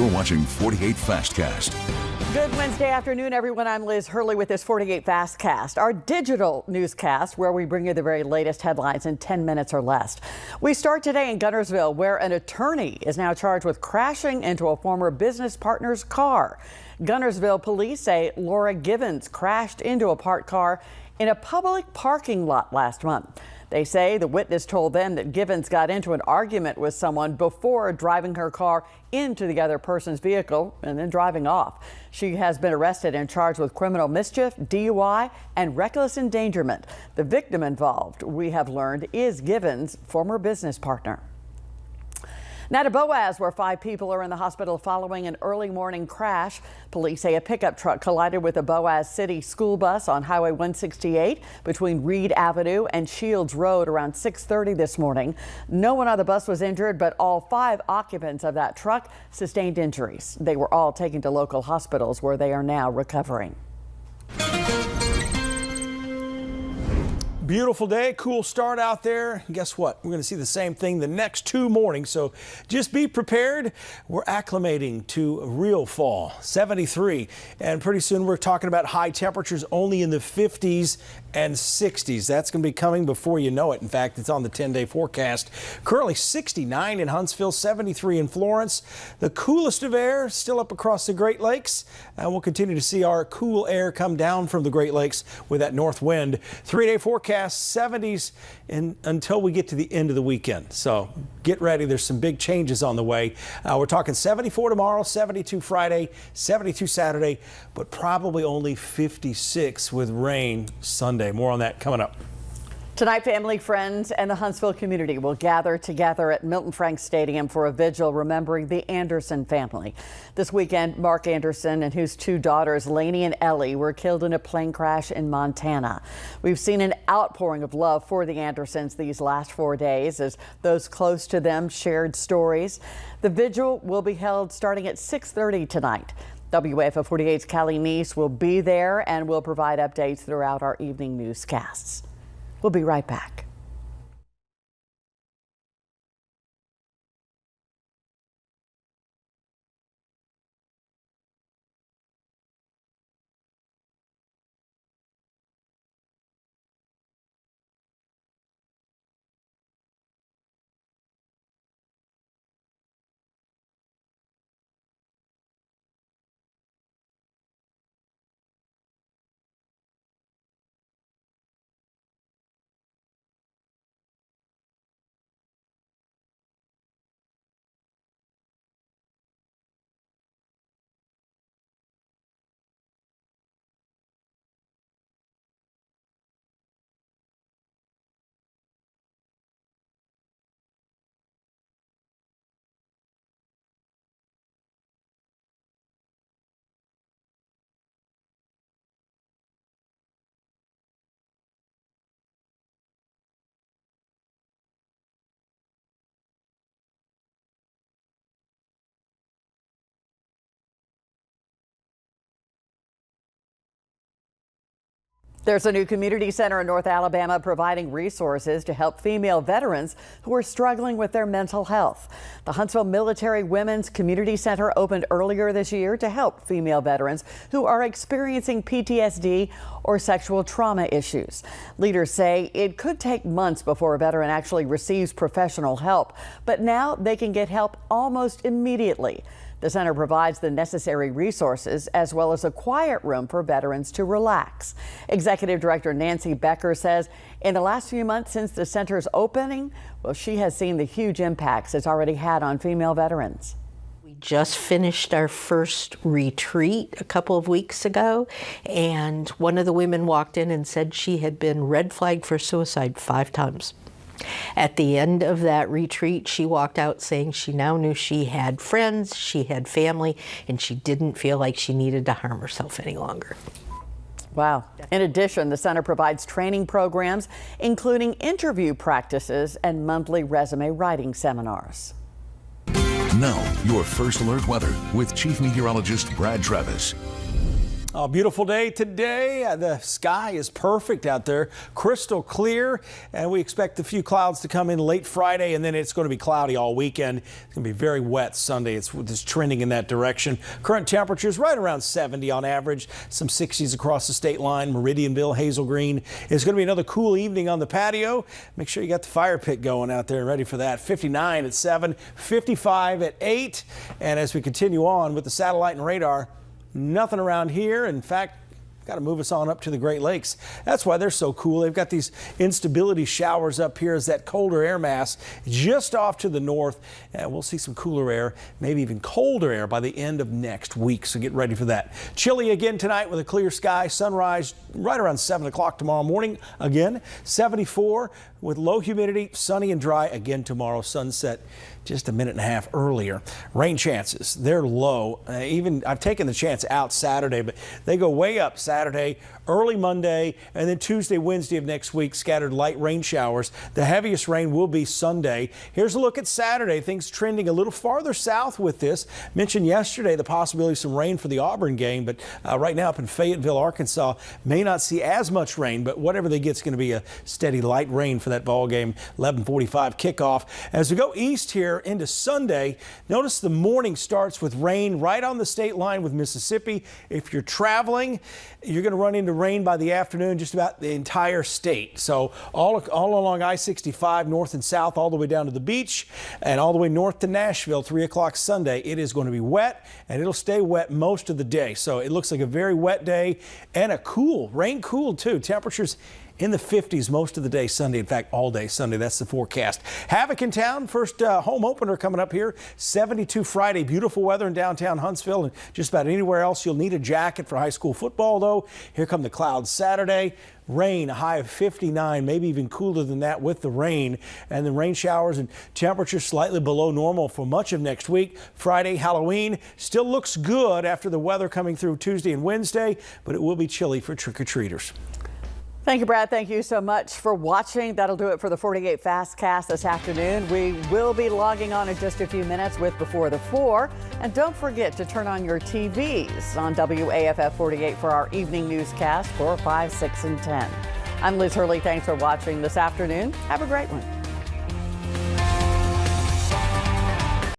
You're watching 48 Fastcast. Good Wednesday afternoon, everyone. I'm Liz Hurley with this 48 Fastcast, our digital newscast where we bring you the very latest headlines in 10 minutes or less. We start today in Guntersville, where an attorney is now charged with crashing into a former business partner's car. Guntersville police say Laura Givens crashed into a parked car in a public parking lot last month. They say the witness told them that Givens got into an argument with someone before driving her car into the other person's vehicle and then driving off. She has been arrested and charged with criminal mischief, DUI, and reckless endangerment. The victim involved, we have learned, is Givens' former business partner. Now to Boaz, where 5 people are in the hospital following an early morning crash. Police say a pickup truck collided with a Boaz City school bus on Highway 168 between Reed Avenue and Shields Road around 6:30 this morning. No one on the bus was injured, but all 5 occupants of that truck sustained injuries. They were all taken to local hospitals where they are now recovering. Beautiful day, cool start out there. And guess what? We're going to see the same thing the next 2 mornings. So just be prepared. We're acclimating to real fall, 73. And pretty soon we're talking about high temperatures only in the 50s and 60s. That's going to be coming before you know it. In fact, it's on the 10-day forecast. Currently 69 in Huntsville, 73 in Florence. The coolest of air still up across the Great Lakes. And we'll continue to see our cool air come down from the Great Lakes with that north wind. 3-day forecast. 70s until we get to the end of the weekend. So get ready. There's some big changes on the way. We're talking 74 tomorrow, 72 Friday, 72 Saturday, but probably only 56 with rain Sunday. More on that coming up. Tonight, family, friends, and the Huntsville community will gather together at Milton Frank Stadium for a vigil remembering the Anderson family. This weekend, Mark Anderson and his 2 daughters, Lainey and Ellie, were killed in a plane crash in Montana. We've seen an outpouring of love for the Andersons these last 4 days as those close to them shared stories. The vigil will be held starting at 6:30 tonight. WAFO 48's Callie Neese will be there and will provide updates throughout our evening newscasts. We'll be right back. There's a new community center in North Alabama providing resources to help female veterans who are struggling with their mental health. The Huntsville Military Women's Community Center opened earlier this year to help female veterans who are experiencing PTSD or sexual trauma issues. Leaders say it could take months before a veteran actually receives professional help, but now they can get help almost immediately. The center provides the necessary resources as well as a quiet room for veterans to relax. Executive Director Nancy Becker says in the last few months since the center's opening, well, she has seen the huge impacts it's already had on female veterans. We just finished our first retreat a couple of weeks ago, and one of the women walked in and said she had been red flagged for suicide 5 times. At the end of that retreat, she walked out saying she now knew she had friends, she had family, and she didn't feel like she needed to harm herself any longer. Wow. In addition, the center provides training programs, including interview practices and monthly resume writing seminars. Now, your first alert weather with Chief Meteorologist Brad Travis. A beautiful day today. The sky is perfect out there, crystal clear, and we expect a few clouds to come in late Friday, and then it's going to be cloudy all weekend. It's going to be very wet Sunday. It's trending in that direction. Current temperatures right around 70 on average, some 60s across the state line. Meridianville, Hazel Green. It's going to be another cool evening on the patio. Make sure you got the fire pit going out there, ready for that. 59 at 7, 55 at 8, and as we continue on with the satellite and radar, nothing around here. In fact, got to move us on up to the Great Lakes. That's why they're so cool. They've got these instability showers up here as that colder air mass just off to the north. And we'll see some cooler air, maybe even colder air by the end of next week. So get ready for that. Chilly again tonight with a clear sky. Sunrise right around 7 o'clock tomorrow morning. Again, 74 with low humidity, sunny and dry again tomorrow. Sunset just a minute and a half earlier. Rain chances, they're low. Even I've taken the chance out Saturday, but they go way up Saturday, early Monday, and then Tuesday, Wednesday of next week, scattered light rain showers. The heaviest rain will be Sunday. Here's a look at Saturday. Things trending a little farther south with this. Mentioned yesterday the possibility of some rain for the Auburn game, but right now up in Fayetteville, Arkansas, may not see as much rain, but whatever they get is going to be a steady light rain for that ball game. 11:45 kickoff. As we go east here into Sunday, notice the morning starts with rain right on the state line with Mississippi. If you're traveling, you're going to run into rain by the afternoon just about the entire state. So all along I-65 north and south, all the way down to the beach and all the way north to Nashville, 3 o'clock Sunday. It is going to be wet, and it'll stay wet most of the day. So it looks like a very wet day and a cool, rain cool too. Temperatures in the 50s most of the day Sunday. In fact, all day Sunday. That's the forecast. Havoc in town. First home opener coming up here. 72 Friday. Beautiful weather in downtown Huntsville and just about anywhere else. You'll need a jacket for high school football, though. Here come the clouds Saturday. Rain, a high of 59, maybe even cooler than that with the rain. And the rain showers and temperatures slightly below normal for much of next week. Friday, Halloween, still looks good after the weather coming through Tuesday and Wednesday, but it will be chilly for trick-or-treaters. Thank you, Brad. Thank you so much for watching. That'll do it for the 48 Fastcast this afternoon. We will be logging on in just a few minutes with Before the 4. And don't forget to turn on your TVs on WAFF 48 for our evening newscast 4, 5, 6, and 10. I'm Liz Hurley. Thanks for watching this afternoon. Have a great one.